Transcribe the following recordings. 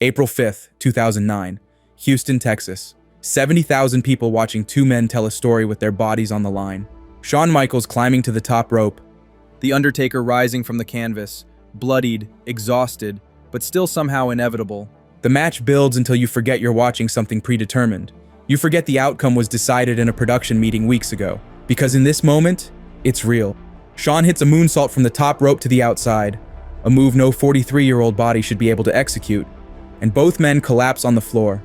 April 5th, 2009, Houston, Texas. 70,000 people watching two men tell a story with their bodies on the line. Shawn Michaels climbing to the top rope. The Undertaker rising from the canvas, bloodied, exhausted, but still somehow inevitable. The match builds until you forget you're watching something predetermined. You forget the outcome was decided in a production meeting weeks ago. Because in this moment, it's real. Shawn hits a moonsault from the top rope to the outside, a move no 43-year-old body should be able to execute, and both men collapse on the floor.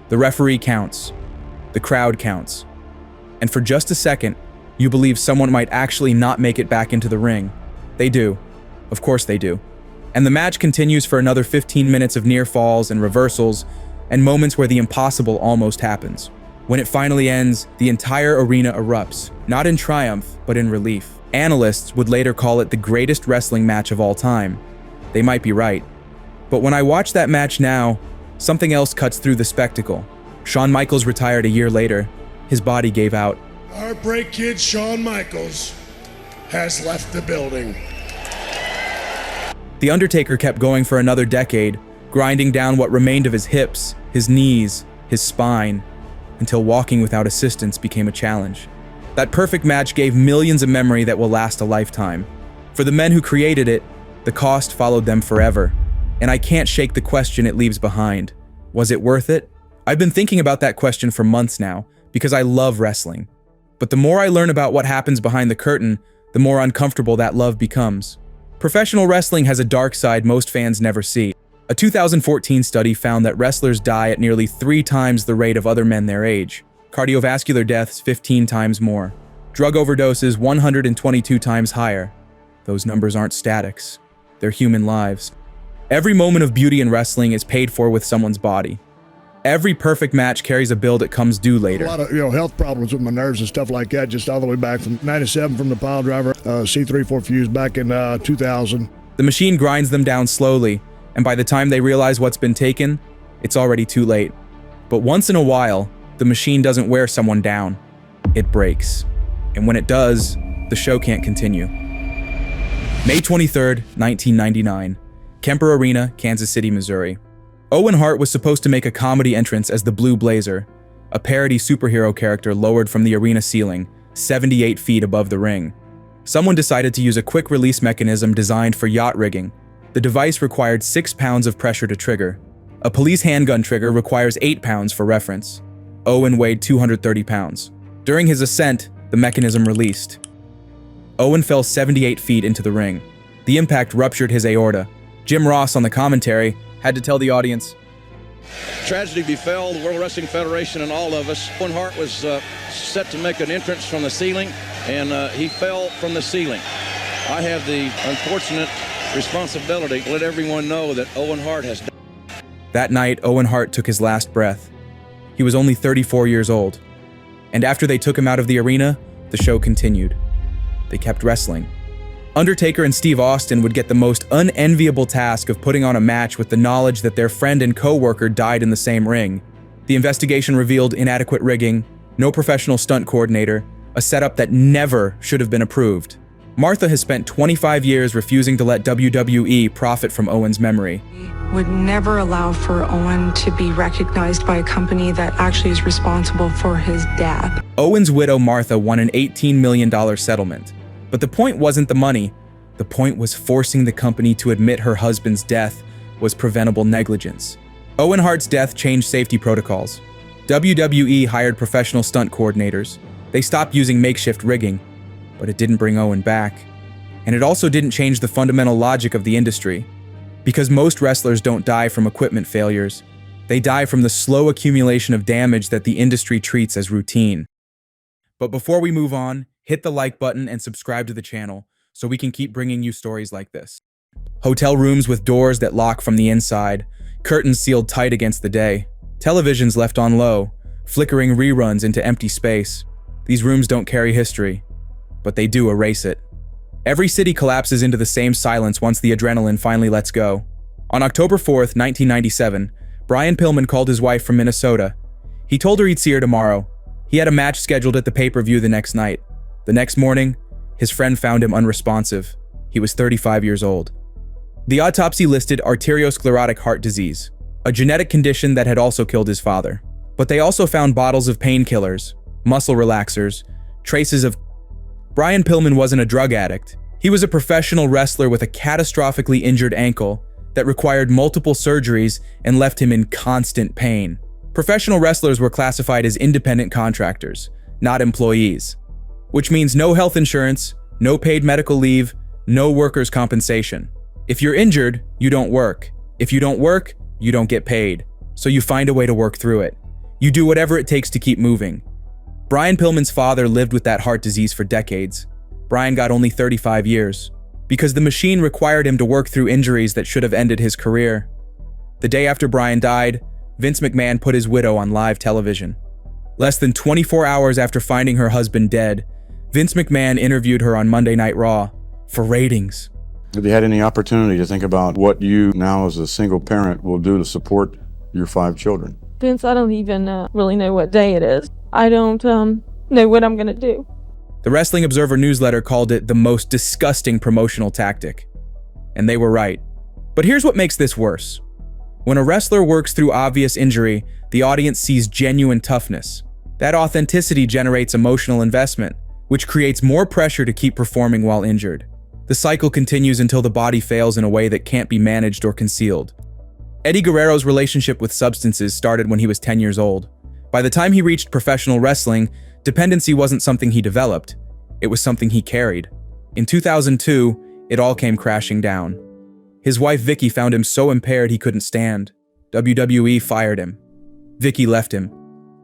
The referee counts. The crowd counts. And for just a second, you believe someone might actually not make it back into the ring. They do. Of course they do. And the match continues for another 15 minutes of near falls and reversals, and moments where the impossible almost happens. When it finally ends, the entire arena erupts, not in triumph, but in relief. Analysts would later call it the greatest wrestling match of all time. They might be right. But when I watch that match now, something else cuts through the spectacle. Shawn Michaels retired a year later. His body gave out. Heartbreak Kid Shawn Michaels has left the building. The Undertaker kept going for another decade, grinding down what remained of his hips, his knees, his spine, until walking without assistance became a challenge. That perfect match gave millions a memory that will last a lifetime. For the men who created it, the cost followed them forever. And I can't shake the question it leaves behind. Was it worth it? I've been thinking about that question for months now, because I love wrestling. But the more I learn about what happens behind the curtain, the more uncomfortable that love becomes. Professional wrestling has a dark side most fans never see. A 2014 study found that wrestlers die at nearly 3 times the rate of other men their age. Cardiovascular deaths 15 times more. Drug overdoses 122 times higher. Those numbers aren't statics. They're human lives. Every moment of beauty in wrestling is paid for with someone's body. Every perfect match carries a bill that comes due later. A lot of health problems with my nerves and stuff like that, just all the way back from 97 from the pile driver, C3-4 fuse back in 2000. The machine grinds them down slowly, and by the time they realize what's been taken, it's already too late. But once in a while, the machine doesn't wear someone down. It breaks. And when it does, the show can't continue. May 23rd, 1999. Kemper Arena, Kansas City, Missouri. Owen Hart was supposed to make a comedy entrance as the Blue Blazer, a parody superhero character lowered from the arena ceiling, 78 feet above the ring. Someone decided to use a quick release mechanism designed for yacht rigging. The device required 6 pounds of pressure to trigger. A police handgun trigger requires 8 pounds for reference. Owen weighed 230 pounds. During his ascent, the mechanism released. Owen fell 78 feet into the ring. The impact ruptured his aorta. Jim Ross on the commentary had to tell the audience, "Tragedy befell the World Wrestling Federation and all of us. Owen Hart was set to make an entrance from the ceiling, and he fell from the ceiling. I have the unfortunate responsibility to let everyone know that Owen Hart has died." That night, Owen Hart took his last breath. He was only 34 years old. And after they took him out of the arena, the show continued. They kept wrestling. Undertaker and Steve Austin would get the most unenviable task of putting on a match with the knowledge that their friend and co-worker died in the same ring. The investigation revealed inadequate rigging, no professional stunt coordinator, a setup that never should have been approved. Martha has spent 25 years refusing to let WWE profit from Owen's memory. Would never allow for Owen to be recognized by a company that actually is responsible for his death. Owen's widow Martha won an $18 million settlement. But the point wasn't the money. The point was forcing the company to admit her husband's death was preventable negligence. Owen Hart's death changed safety protocols. WWE hired professional stunt coordinators. They stopped using makeshift rigging, but it didn't bring Owen back. And it also didn't change the fundamental logic of the industry. Because most wrestlers don't die from equipment failures. They die from the slow accumulation of damage that the industry treats as routine. But before we move on, hit the like button and subscribe to the channel so we can keep bringing you stories like this. Hotel rooms with doors that lock from the inside, curtains sealed tight against the day, televisions left on low, flickering reruns into empty space. These rooms don't carry history, but they do erase it. Every city collapses into the same silence once the adrenaline finally lets go. On October 4th, 1997, Brian Pillman called his wife from Minnesota. He told her he'd see her tomorrow. He had a match scheduled at the pay-per-view the next night. The next morning, his friend found him unresponsive. He was 35 years old. The autopsy listed arteriosclerotic heart disease, a genetic condition that had also killed his father. But they also found bottles of painkillers, muscle relaxers, traces of... Brian Pillman wasn't a drug addict. He was a professional wrestler with a catastrophically injured ankle that required multiple surgeries and left him in constant pain. Professional wrestlers were classified as independent contractors, not employees, which means no health insurance, no paid medical leave, no workers' compensation. If you're injured, you don't work. If you don't work, you don't get paid. So you find a way to work through it. You do whatever it takes to keep moving. Brian Pillman's father lived with that heart disease for decades. Brian got only 35 years, because the machine required him to work through injuries that should have ended his career. The day after Brian died, Vince McMahon put his widow on live television. Less than 24 hours after finding her husband dead, Vince McMahon interviewed her on Monday Night Raw for ratings. Have you had any opportunity to think about what you now as a single parent will do to support your 5 children? Vince, I don't even really know what day it is. I don't know what I'm gonna do. The Wrestling Observer newsletter called it the most disgusting promotional tactic. And they were right. But here's what makes this worse. When a wrestler works through obvious injury, the audience sees genuine toughness. That authenticity generates emotional investment, which creates more pressure to keep performing while injured. The cycle continues until the body fails in a way that can't be managed or concealed. Eddie Guerrero's relationship with substances started when he was 10 years old. By the time he reached professional wrestling, dependency wasn't something he developed. It was something he carried. In 2002, it all came crashing down. His wife Vicky found him so impaired he couldn't stand. WWE fired him. Vicky left him.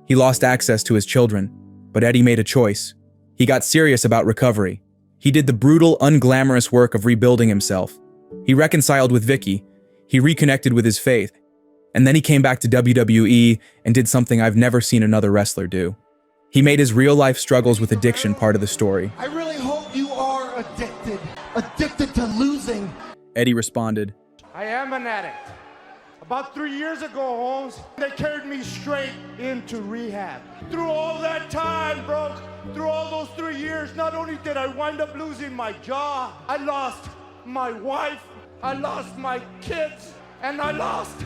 He lost access to his children, but Eddie made a choice. He got serious about recovery. He did the brutal, unglamorous work of rebuilding himself. He reconciled with Vicky. He reconnected with his faith. And then he came back to WWE and did something I've never seen another wrestler do. He made his real-life struggles with addiction part of the story. I really hope you are addicted to losing. Eddie responded, I am an addict. About 3 years ago, Holmes, they carried me straight into rehab. Through all that time, bro, through all those 3 years, not only did I wind up losing my job, I lost my wife, I lost my kids, and I lost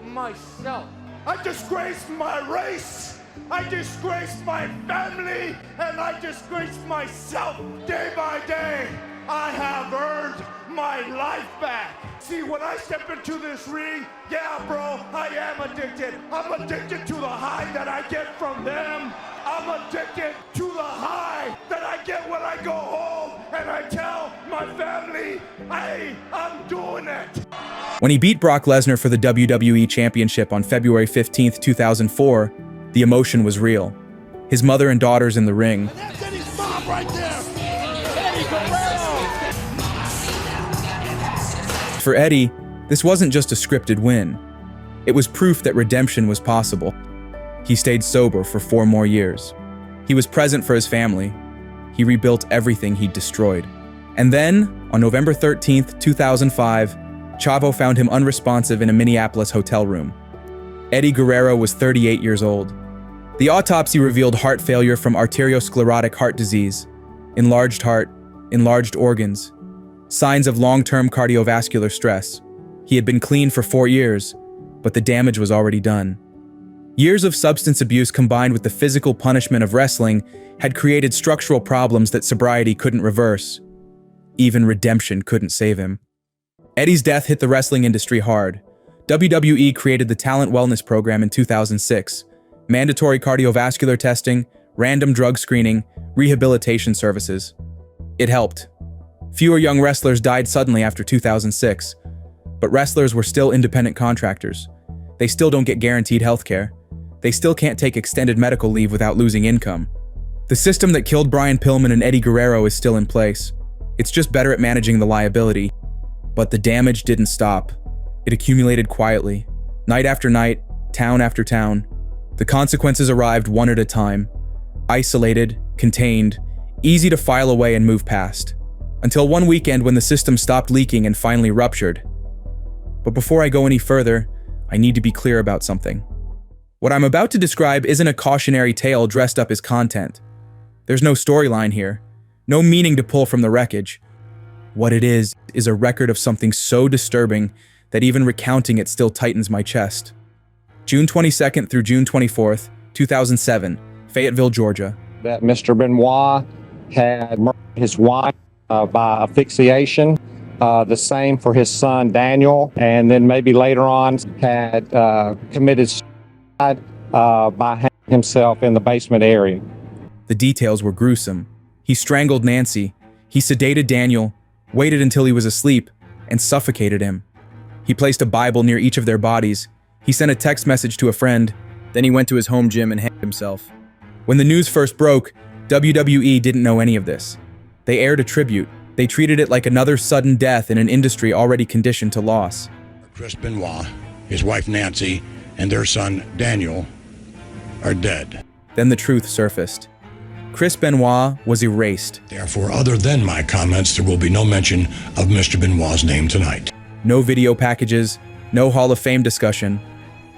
myself. I disgraced my race, I disgraced my family, and I disgraced myself. Day by day, I have earned my life back. See, when I step into this ring, yeah, bro, I am addicted. I'm addicted to the high that I get from them. I'm addicted to the high that I get when I go home and I tell my family, hey, I'm doing it. When he beat Brock Lesnar for the WWE Championship on February 15th, 2004, the emotion was real. His mother and daughters in the ring. And that's Eddie's mom right there. Eddie Guerrero. For Eddie, this wasn't just a scripted win. It was proof that redemption was possible. He stayed sober for 4 more years. He was present for his family. He rebuilt everything he'd destroyed. And then, on November 13th, 2005, Chavo found him unresponsive in a Minneapolis hotel room. Eddie Guerrero was 38 years old. The autopsy revealed heart failure from arteriosclerotic heart disease, enlarged heart, enlarged organs, signs of long-term cardiovascular stress. He had been clean for 4 years, but the damage was already done. Years of substance abuse combined with the physical punishment of wrestling had created structural problems that sobriety couldn't reverse. Even redemption couldn't save him. Eddie's death hit the wrestling industry hard. WWE created the Talent Wellness Program in 2006, mandatory cardiovascular testing, random drug screening, rehabilitation services. It helped. Fewer young wrestlers died suddenly after 2006, but wrestlers were still independent contractors. They still don't get guaranteed healthcare. They still can't take extended medical leave without losing income. The system that killed Brian Pillman and Eddie Guerrero is still in place. It's just better at managing the liability. But the damage didn't stop. It accumulated quietly, night after night, town after town. The consequences arrived one at a time, isolated, contained, easy to file away and move past, until one weekend when the system stopped leaking and finally ruptured. But before I go any further, I need to be clear about something. What I'm about to describe isn't a cautionary tale dressed up as content. There's no storyline here, no meaning to pull from the wreckage. What it is a record of something so disturbing that even recounting it still tightens my chest. June 22nd through June 24th, 2007, Fayetteville, Georgia. That Mr. Benoit had murdered his wife by asphyxiation. The same for his son Daniel, and then maybe later on had committed suicide by hanging himself in the basement area. The details were gruesome. He strangled Nancy, he sedated Daniel, waited until he was asleep, and suffocated him. He placed a Bible near each of their bodies. He sent a text message to a friend, then he went to his home gym and hanged himself. When the news first broke, WWE didn't know any of this. They aired a tribute. They treated it like another sudden death in an industry already conditioned to loss. Chris Benoit, his wife Nancy, and their son Daniel are dead. Then the truth surfaced. Chris Benoit was erased. Therefore, other than my comments, there will be no mention of Mr. Benoit's name tonight. No video packages, no Hall of Fame discussion,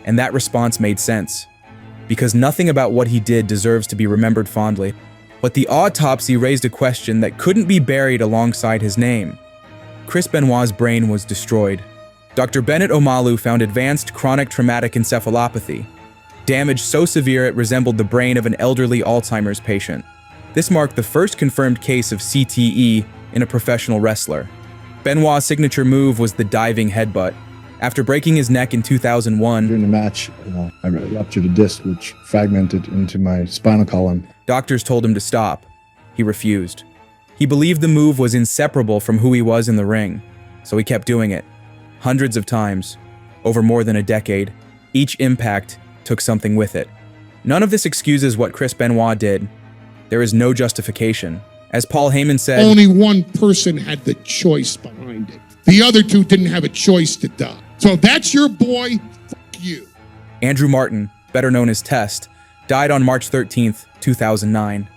and that response made sense. Because nothing about what he did deserves to be remembered fondly. But the autopsy raised a question that couldn't be buried alongside his name. Chris Benoit's brain was destroyed. Dr. Bennett Omalu found advanced chronic traumatic encephalopathy, damage so severe it resembled the brain of an elderly Alzheimer's patient. This marked the first confirmed case of CTE in a professional wrestler. Benoit's signature move was the diving headbutt. After breaking his neck in 2001, during the match, I ruptured a disc which fragmented into my spinal column. Doctors told him to stop. He refused. He believed the move was inseparable from who he was in the ring, so he kept doing it. Hundreds of times, over more than a decade. Each impact took something with it. None of this excuses what Chris Benoit did. There is no justification. As Paul Heyman said, only one person had the choice behind it. The other two didn't have a choice to die. So if that's your boy, fuck you. Andrew Martin, better known as Test, died on March 13th, 2009.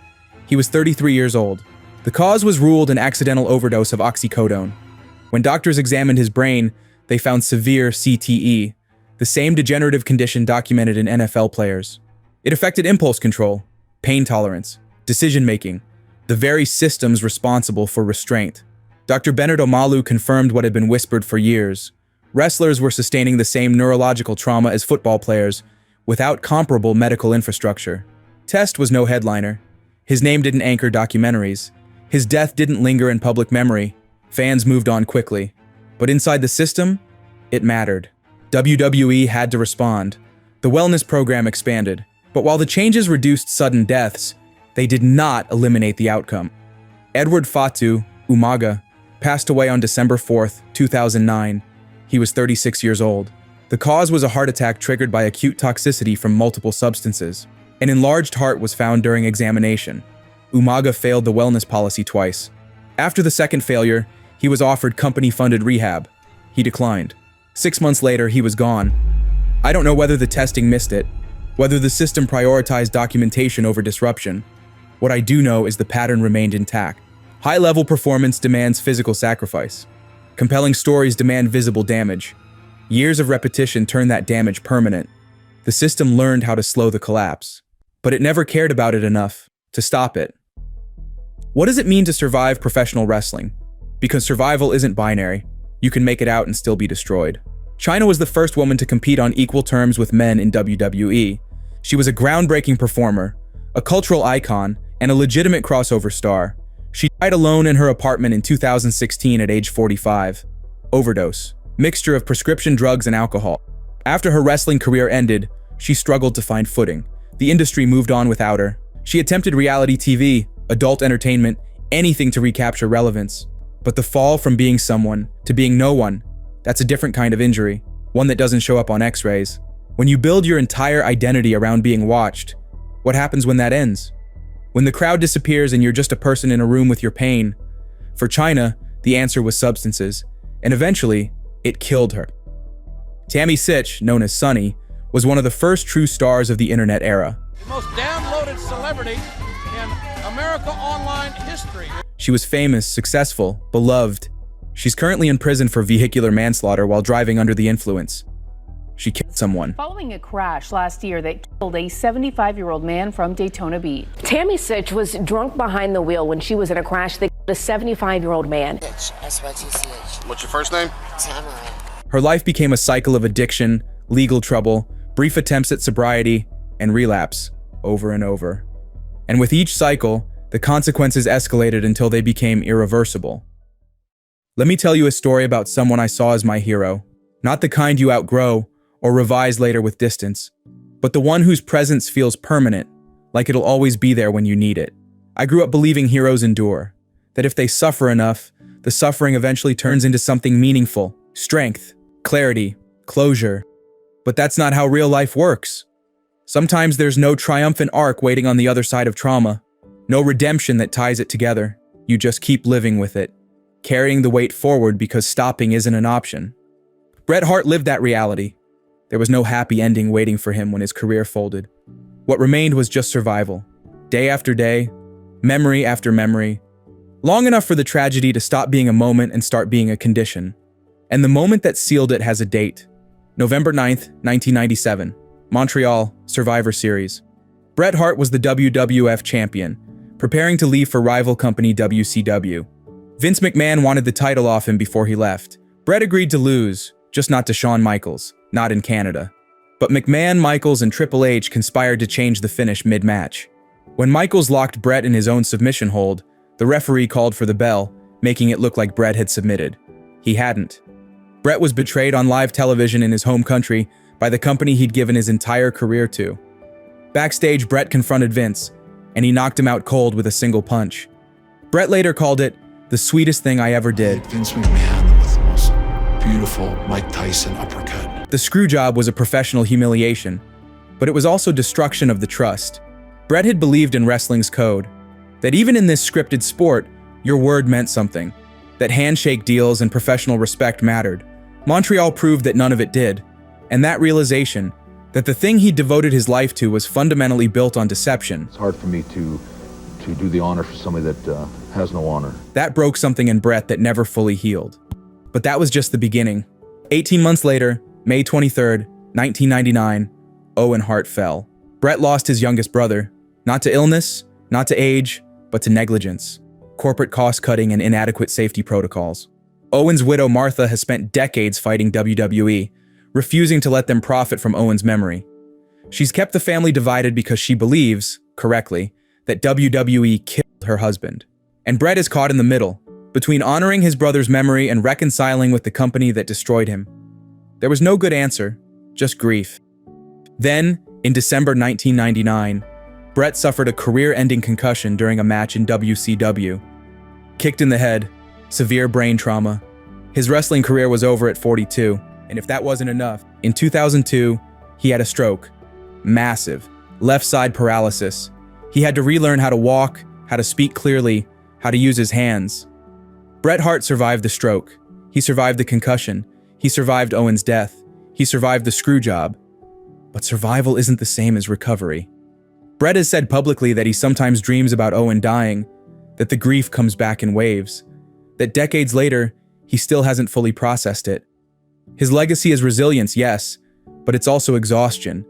He was 33 years old. The cause was ruled an accidental overdose of oxycodone. When doctors examined his brain, they found severe CTE, the same degenerative condition documented in NFL players. It affected impulse control, pain tolerance, decision-making, the very systems responsible for restraint. Dr. Bennett Omalu confirmed what had been whispered for years. Wrestlers were sustaining the same neurological trauma as football players, without comparable medical infrastructure. Test was no headliner. His name didn't anchor documentaries. His death didn't linger in public memory. Fans moved on quickly. But inside the system, it mattered. WWE had to respond. The wellness program expanded. But while the changes reduced sudden deaths, they did not eliminate the outcome. Edward Fatu, Umaga, passed away on December 4th, 2009. He was 36 years old. The cause was a heart attack triggered by acute toxicity from multiple substances. An enlarged heart was found during examination. Umaga failed the wellness policy twice. After the second failure, he was offered company-funded rehab. He declined. 6 months later, he was gone. I don't know whether the testing missed it, whether the system prioritized documentation over disruption. What I do know is the pattern remained intact. High-level performance demands physical sacrifice. Compelling stories demand visible damage. Years of repetition turn that damage permanent. The system learned how to slow the collapse, but it never cared about it enough to stop it. What does it mean to survive professional wrestling? Because survival isn't binary. You can make it out and still be destroyed. Chyna was the first woman to compete on equal terms with men in WWE. She was a groundbreaking performer, a cultural icon, and a legitimate crossover star. She died alone in her apartment in 2016 at age 45. Overdose. Mixture of prescription drugs and alcohol. After her wrestling career ended, she struggled to find footing. The industry moved on without her. She attempted reality TV, adult entertainment, anything to recapture relevance. But the fall from being someone to being no one, that's a different kind of injury, one that doesn't show up on x-rays. When you build your entire identity around being watched, what happens when that ends? When the crowd disappears and you're just a person in a room with your pain? For Chyna, the answer was substances, and eventually, it killed her. Tammy Sitch, known as Sunny, was one of the first true stars of the internet era. The most downloaded celebrity in America online history. She was famous, successful, beloved. She's currently in prison for vehicular manslaughter while driving under the influence. she killed someone. Following a crash last year that killed a 75-year-old man from Daytona Beach. Tammy Sitch was drunk behind the wheel when she was in a crash that killed a 75-year-old man. S-Y-T-C-H. What's your first name? Tamara. Her life became a cycle of addiction, legal trouble, brief attempts at sobriety, and relapse, over and over. And with each cycle, the consequences escalated until they became irreversible. Let me tell you a story about someone I saw as my hero. Not the kind you outgrow or revise later with distance, but the one whose presence feels permanent, like it'll always be there when you need it. I grew up believing heroes endure, that if they suffer enough, the suffering eventually turns into something meaningful, strength, clarity, closure. But that's not how real life works. Sometimes there's no triumphant arc waiting on the other side of trauma, no redemption that ties it together. You just keep living with it, carrying the weight forward because stopping isn't an option. Bret Hart lived that reality. There was no happy ending waiting for him when his career folded. What remained was just survival, day after day, memory after memory, long enough for the tragedy to stop being a moment and start being a condition. And the moment that sealed it has a date. November 9th, 1997, Montreal, Survivor Series. Bret Hart was the WWF champion, preparing to leave for rival company WCW. Vince McMahon wanted the title off him before he left. Bret agreed to lose, just not to Shawn Michaels, not in Canada. But McMahon, Michaels, and Triple H conspired to change the finish mid-match. When Michaels locked Bret in his own submission hold, the referee called for the bell, making it look like Bret had submitted. He hadn't. Bret was betrayed on live television in his home country by the company he'd given his entire career to. Backstage, Bret confronted Vince, and he knocked him out cold with a single punch. Bret later called it the sweetest thing I ever did. Vince McMahon with the most beautiful Mike Tyson uppercut. The screw job was a professional humiliation, but it was also destruction of the trust. Bret had believed in wrestling's code, that even in this scripted sport, your word meant something, that handshake deals and professional respect mattered. Montreal proved that none of it did, and that realization, that the thing he devoted his life to was fundamentally built on deception. It's hard for me to do the honor for somebody that has no honor. That broke something in Bret that never fully healed. But that was just the beginning. 18 months later, May 23rd, 1999, Owen Hart fell. Bret lost his youngest brother, not to illness, not to age, but to negligence, corporate cost-cutting and inadequate safety protocols. Owen's widow Martha has spent decades fighting WWE, refusing to let them profit from Owen's memory. She's kept the family divided because she believes, correctly, that WWE killed her husband. And Bret is caught in the middle, between honoring his brother's memory and reconciling with the company that destroyed him. There was no good answer, just grief. Then, in December 1999, Bret suffered a career-ending concussion during a match in WCW. Kicked in the head, severe brain trauma. His wrestling career was over at 42, and if that wasn't enough, in 2002, he had a stroke. Massive, left side paralysis. He had to relearn how to walk, how to speak clearly, how to use his hands. Bret Hart survived the stroke. He survived the concussion. He survived Owen's death. He survived the screw job. But survival isn't the same as recovery. Bret has said publicly that he sometimes dreams about Owen dying, that the grief comes back in waves, that decades later, he still hasn't fully processed it. His legacy is resilience, yes, but it's also exhaustion.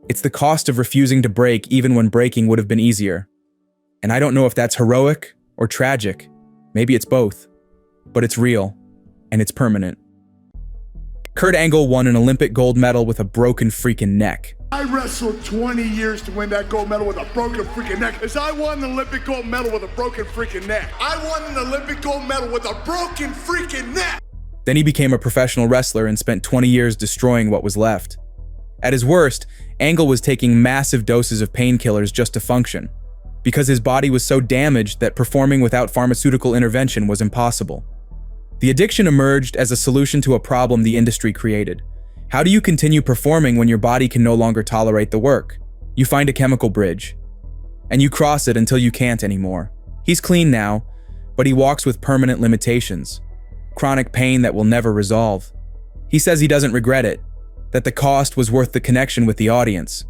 It's the cost of refusing to break even when breaking would have been easier. And I don't know if that's heroic or tragic. Maybe it's both. But it's real, and it's permanent. Kurt Angle won an Olympic gold medal with a broken freaking neck. I wrestled 20 years to win that gold medal with a broken freaking neck. As I won an Olympic gold medal with a broken freaking neck. I won an Olympic gold medal with a broken freaking neck. Then he became a professional wrestler and spent 20 years destroying what was left. At his worst, Angle was taking massive doses of painkillers just to function, because his body was so damaged that performing without pharmaceutical intervention was impossible. The addiction emerged as a solution to a problem the industry created. How do you continue performing when your body can no longer tolerate the work? You find a chemical bridge, and you cross it until you can't anymore. He's clean now, but he walks with permanent limitations, chronic pain that will never resolve. He says he doesn't regret it, that the cost was worth the connection with the audience.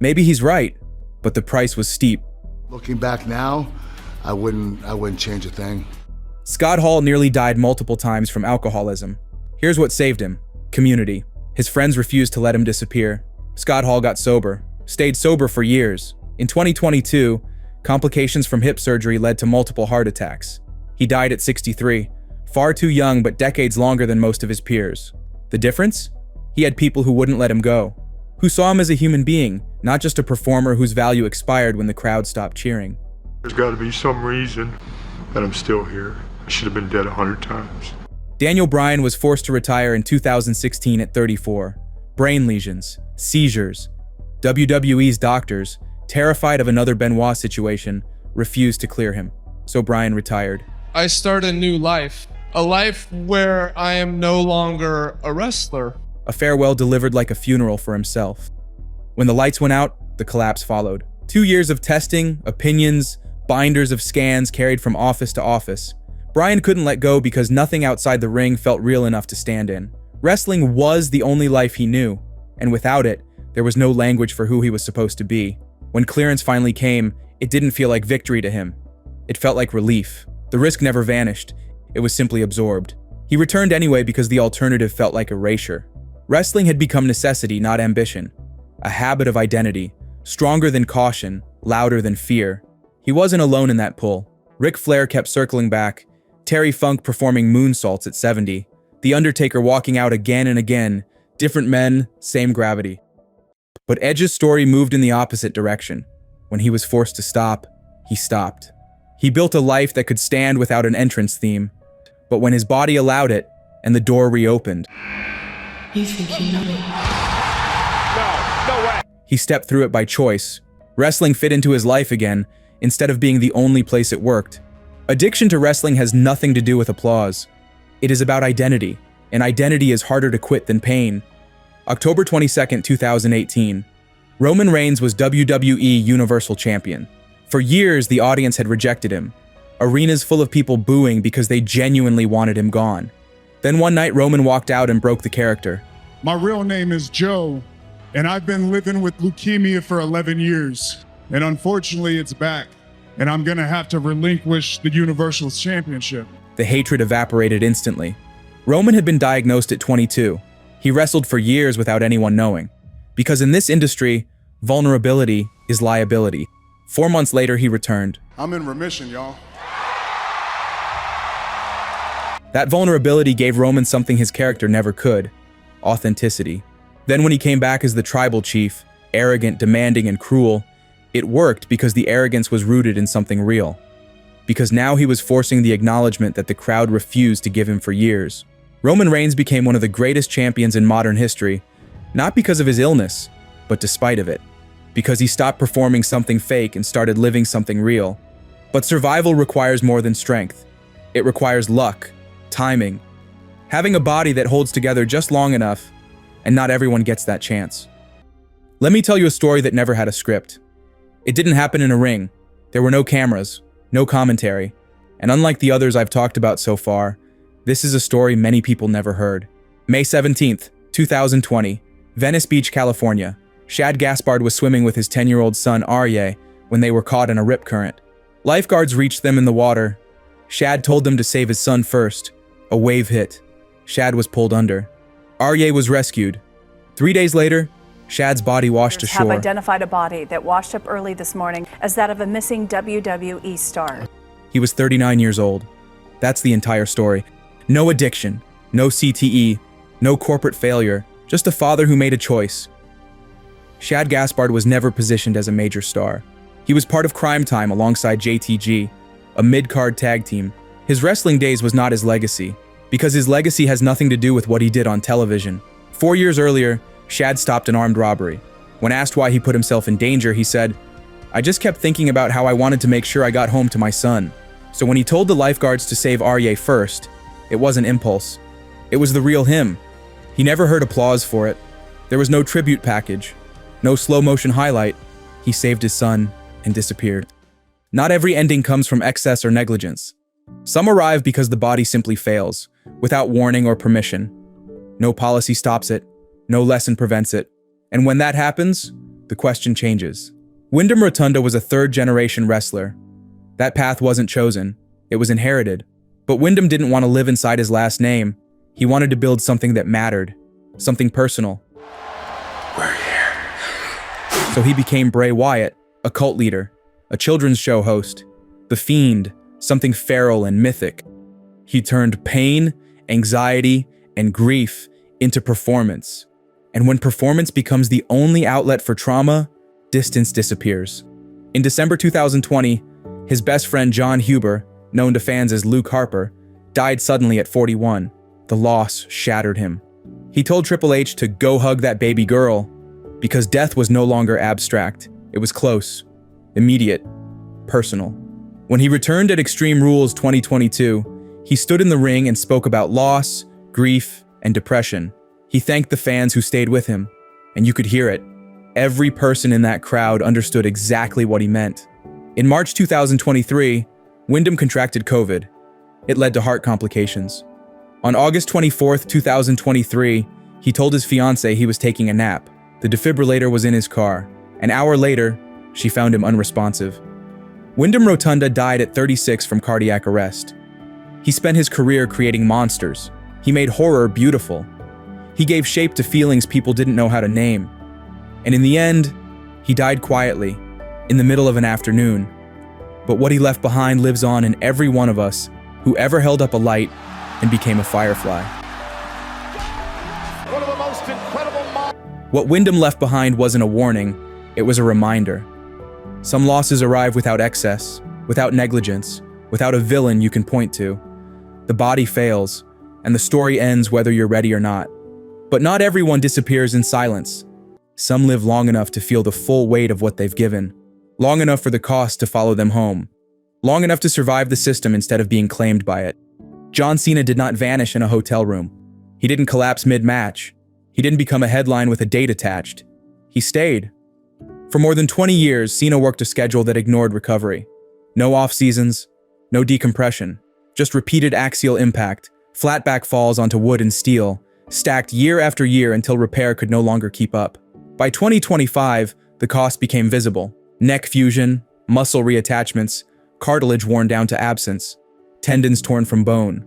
Maybe he's right, but the price was steep. Looking back now, I wouldn't change a thing. Scott Hall nearly died multiple times from alcoholism. Here's what saved him: community. His friends refused to let him disappear. Scott Hall got sober, stayed sober for years. In 2022, complications from hip surgery led to multiple heart attacks. He died at 63, far too young but decades longer than most of his peers. The difference? He had people who wouldn't let him go, who saw him as a human being, not just a performer whose value expired when the crowd stopped cheering. There's got to be some reason that I'm still here. I should have been dead 100 times. Daniel Bryan was forced to retire in 2016 at 34. Brain lesions, seizures. WWE's doctors, terrified of another Benoit situation, refused to clear him, so Bryan retired. I start a new life, a life where I am no longer a wrestler. A farewell delivered like a funeral for himself. When the lights went out, the collapse followed. 2 years of testing, opinions, binders of scans carried from office to office. Bryan couldn't let go because nothing outside the ring felt real enough to stand in. Wrestling was the only life he knew, and without it, there was no language for who he was supposed to be. When clearance finally came, it didn't feel like victory to him. It felt like relief. The risk never vanished. It was simply absorbed. He returned anyway because the alternative felt like erasure. Wrestling had become necessity, not ambition. A habit of identity, stronger than caution, louder than fear. He wasn't alone in that pull. Ric Flair kept circling back, Terry Funk performing moonsaults at 70, The Undertaker walking out again and again, different men, same gravity. But Edge's story moved in the opposite direction. When he was forced to stop, he stopped. He built a life that could stand without an entrance theme, but when his body allowed it, and the door reopened, You think you know me? No way. he stepped through it by choice. Wrestling fit into his life again, instead of being the only place it worked. Addiction to wrestling has nothing to do with applause. It is about identity, and identity is harder to quit than pain. October 22nd, 2018. Roman Reigns was WWE Universal Champion. For years, the audience had rejected him. Arenas full of people booing because they genuinely wanted him gone. Then one night, Roman walked out and broke the character. My real name is Joe, and I've been living with leukemia for 11 years. And unfortunately, it's back. And I'm gonna have to relinquish the Universal Championship. The hatred evaporated instantly. Roman had been diagnosed at 22. He wrestled for years without anyone knowing. Because in this industry, vulnerability is liability. 4 months later, he returned. I'm in remission, y'all. That vulnerability gave Roman something his character never could: authenticity. Then when he came back as the tribal chief, arrogant, demanding, and cruel, it worked because the arrogance was rooted in something real. Because now he was forcing the acknowledgement that the crowd refused to give him for years. Roman Reigns became one of the greatest champions in modern history, not because of his illness, but despite of it. Because he stopped performing something fake and started living something real. But survival requires more than strength. It requires luck, timing, having a body that holds together just long enough, and not everyone gets that chance. Let me tell you a story that never had a script. It didn't happen in a ring. There were no cameras, no commentary, and unlike the others I've talked about so far, this is a story many people never heard. May 17th, 2020, Venice Beach, California. Shad Gaspard was swimming with his 10-year-old son Aryeh when they were caught in a rip current. Lifeguards reached them in the water. Shad told them to save his son first. A wave hit. Shad was pulled under. Aryeh was rescued. 3 days later, Shad's body washed ashore. Have identified a body that washed up early this morning as that of a missing WWE star. He was 39 years old. That's the entire story. No addiction, no CTE, no corporate failure, just a father who made a choice. Shad Gaspard was never positioned as a major star. He was part of Crime Time alongside JTG, a mid-card tag team. His wrestling days was not his legacy, because his legacy has nothing to do with what he did on television. 4 years earlier, Shad stopped an armed robbery. When asked why he put himself in danger, he said, "I just kept thinking about how I wanted to make sure I got home to my son." So when he told the lifeguards to save Aryeh first, it wasn't impulse. It was the real him. He never heard applause for it. There was no tribute package, no slow-motion highlight. He saved his son and disappeared. Not every ending comes from excess or negligence. Some arrive because the body simply fails, without warning or permission. No policy stops it, no lesson prevents it. And when that happens, the question changes. Wyndham Rotunda was a third-generation wrestler. That path wasn't chosen, it was inherited. But Wyndham didn't want to live inside his last name. He wanted to build something that mattered. something personal. We're here. So he became Bray Wyatt, a cult leader, a children's show host, the Fiend, something feral and mythic. He turned pain, anxiety, and grief into performance. And when performance becomes the only outlet for trauma, distance disappears. In December 2020, his best friend John Huber, known to fans as Luke Harper, died suddenly at 41. The loss shattered him. He told Triple H to go hug that baby girl because death was no longer abstract. It was close, immediate, personal. When he returned at Extreme Rules 2022, he stood in the ring and spoke about loss, grief, and depression. He thanked the fans who stayed with him, and you could hear it. Every person in that crowd understood exactly what he meant. In March 2023, Windham contracted COVID. It led to heart complications. On August 24, 2023, he told his fiancée he was taking a nap. The defibrillator was in his car. An hour later, she found him unresponsive. Windham Rotunda died at 36 from cardiac arrest. He spent his career creating monsters. He made horror beautiful. He gave shape to feelings people didn't know how to name. And in the end, he died quietly, in the middle of an afternoon. But what he left behind lives on in every one of us who ever held up a light and became a firefly. One of the most incredible What Windham left behind wasn't a warning, it was a reminder. Some losses arrive without excess, without negligence, without a villain you can point to. The body fails, and the story ends whether you're ready or not. But not everyone disappears in silence. Some live long enough to feel the full weight of what they've given, long enough for the cost to follow them home, long enough to survive the system instead of being claimed by it. John Cena did not vanish in a hotel room. He didn't collapse mid-match. He didn't become a headline with a date attached. He stayed. For more than 20 years, Cena worked a schedule that ignored recovery. No off-seasons, no decompression, just repeated axial impact, flat back falls onto wood and steel, stacked year after year until repair could no longer keep up. By 2025, the cost became visible. Neck fusion, muscle reattachments, cartilage worn down to absence, tendons torn from bone.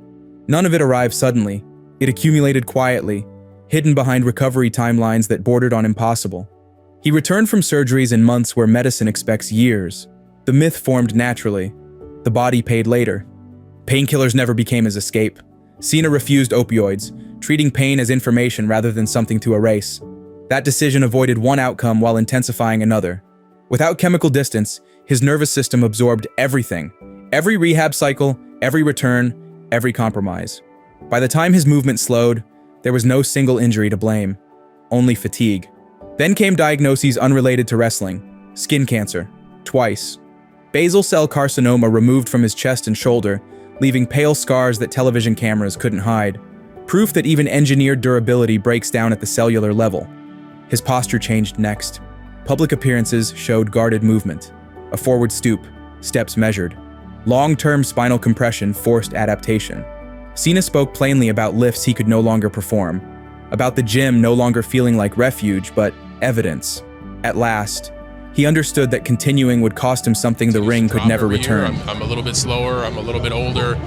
None of it arrived suddenly. It accumulated quietly, hidden behind recovery timelines that bordered on impossible. He returned from surgeries in months where medicine expects years. The myth formed naturally. The body paid later. Painkillers never became his escape. Cena refused opioids, treating pain as information rather than something to erase. That decision avoided one outcome while intensifying another. Without chemical distance, his nervous system absorbed everything. Every rehab cycle, every return, every compromise. By the time his movement slowed, there was no single injury to blame, only fatigue. Then came diagnoses unrelated to wrestling. Skin cancer, twice. Basal cell carcinoma removed from his chest and shoulder, leaving pale scars that television cameras couldn't hide. Proof that even engineered durability breaks down at the cellular level. His posture changed next. Public appearances showed guarded movement. A forward stoop, steps measured. Long-term spinal compression forced adaptation. Cena spoke plainly about lifts he could no longer perform, about the gym no longer feeling like refuge, but evidence. At last, he understood that continuing would cost him something the ring could never return. I'm a little bit slower, I'm a little bit older.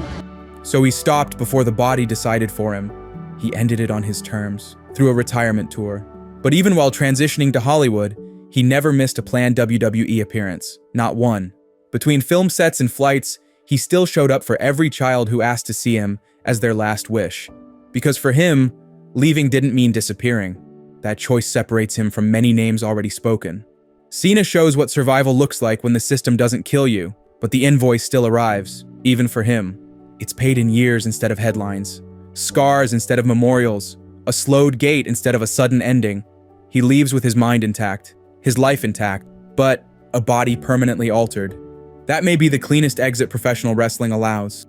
So he stopped before the body decided for him. He ended it on his terms, through a retirement tour. But even while transitioning to Hollywood, he never missed a planned WWE appearance, not one. Between film sets and flights, he still showed up for every child who asked to see him as their last wish. Because for him, leaving didn't mean disappearing. That choice separates him from many names already spoken. Cena shows what survival looks like when the system doesn't kill you, but the invoice still arrives, even for him. It's paid in years instead of headlines, scars instead of memorials, a slowed gait instead of a sudden ending. He leaves with his mind intact, his life intact, but a body permanently altered. That may be the cleanest exit professional wrestling allows.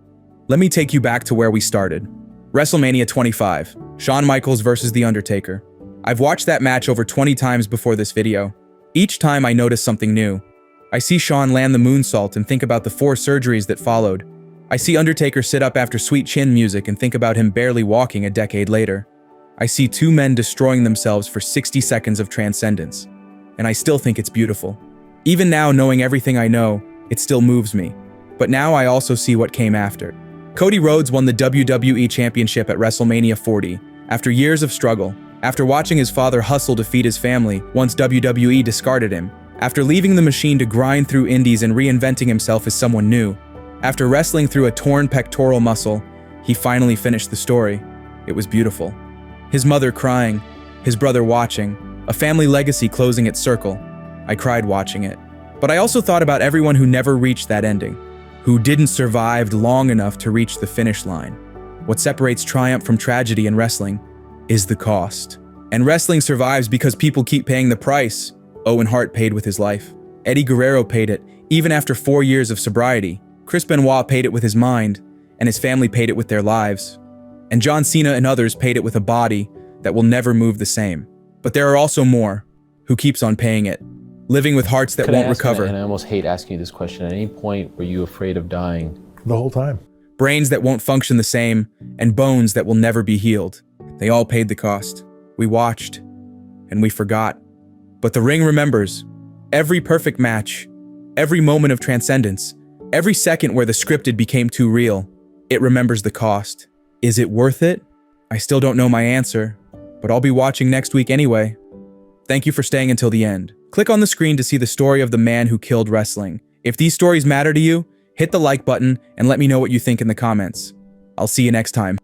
Let me take you back to where we started. WrestleMania 25, Shawn Michaels versus The Undertaker. I've watched that match over 20 times before this video. Each time I notice something new. I see Shawn land the moonsault and think about the 4 surgeries that followed. I see Undertaker sit up after Sweet Chin music and think about him barely walking a decade later. I see 2 men destroying themselves for 60 seconds of transcendence. And I still think it's beautiful. Even now, knowing everything I know, it still moves me. But now I also see what came after. Cody Rhodes won the WWE Championship at WrestleMania 40, after years of struggle, After watching his father hustle to feed his family once WWE discarded him, after leaving the machine to grind through indies and reinventing himself as someone new, after wrestling through a torn pectoral muscle, he finally finished the story. It was beautiful. His mother crying, his brother watching, a family legacy closing its circle. I cried watching it. But I also thought about everyone who never reached that ending, who didn't survive long enough to reach the finish line. What separates triumph from tragedy in wrestling is the cost. And wrestling survives because people keep paying the price. Owen Hart paid with his life. Eddie Guerrero paid it, even after 4 years of sobriety. Chris Benoit paid it with his mind, and his family paid it with their lives. And John Cena and others paid it with a body that will never move the same. But there are also more who keeps on paying it, living with hearts that won't recover. And I almost hate asking you this question. At any point were you afraid of dying? The whole time. Brains that won't function the same, and bones that will never be healed. They all paid the cost. We watched, and we forgot. But the ring remembers every perfect match, every moment of transcendence, every second where the scripted became too real. It remembers the cost. Is it worth it? I still don't know my answer, but I'll be watching next week anyway. Thank you for staying until the end. Click on the screen to see the story of the man who killed wrestling. If these stories matter to you, hit the like button and let me know what you think in the comments. I'll see you next time.